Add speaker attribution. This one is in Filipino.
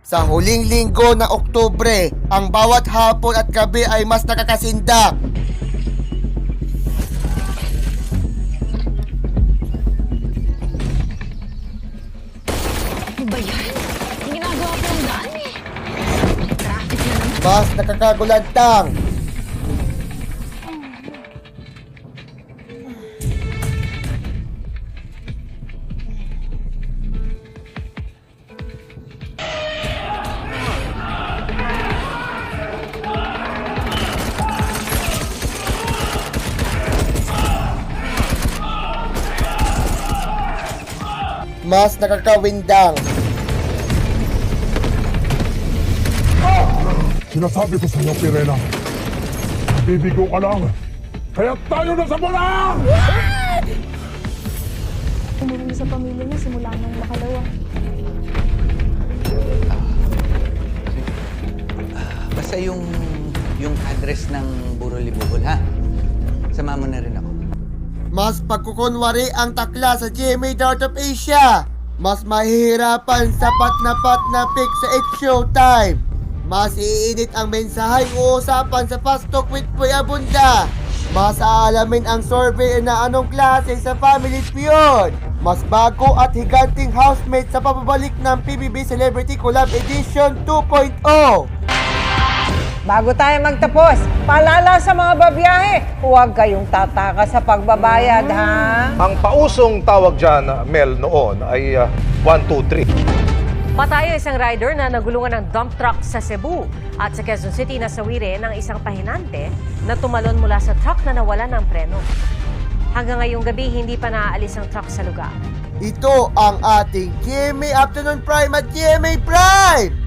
Speaker 1: Sa huling linggo ng Oktubre, ang bawat hapon at gabi ay mas nakakasindak.
Speaker 2: Ano ba yan? Ginagawa ko lang daan eh. Traffic na naman.
Speaker 1: Mas nakakagulantang. Mas nakakawindang.
Speaker 3: Sinasabi ko sa inyo, Pirena, bibigo ka lang. Kaya tayo na sa bola!
Speaker 4: Umurong sa pamilya niya simula nang makalawa.
Speaker 5: Basta yung address ng Buro Libugol, ha? Sama mo na rin ako.
Speaker 1: Mas pagkukunwari ang takla sa GMA Dart of Asia. Mas mahihirapan sa pat na pick sa It's Showtime. Mas iinit ang mensaheng uusapan sa Fast Talk with Boy Abunda. Mas aalamin ang survey na anong klase sa Family Feud. Mas bago at higanting housemate sa pababalik ng PBB Celebrity Collab Edition 2.0.
Speaker 6: Bago tayo magtapos, paalala sa mga babiyahe, huwag kayong tataka sa pagbabayad, ha?
Speaker 7: Ang pausong tawag dyan, Mel, noon ay 1, 2, 3.
Speaker 8: Patay isang rider na nagulungan ng dump truck sa Cebu at sa Quezon City nasawiri ng isang pahinante na tumalon mula sa truck na nawala ng preno. Hanggang ngayong gabi, hindi pa naaalis ang truck sa lugar.
Speaker 1: Ito ang ating GMA Afternoon Prime at GMA Prime!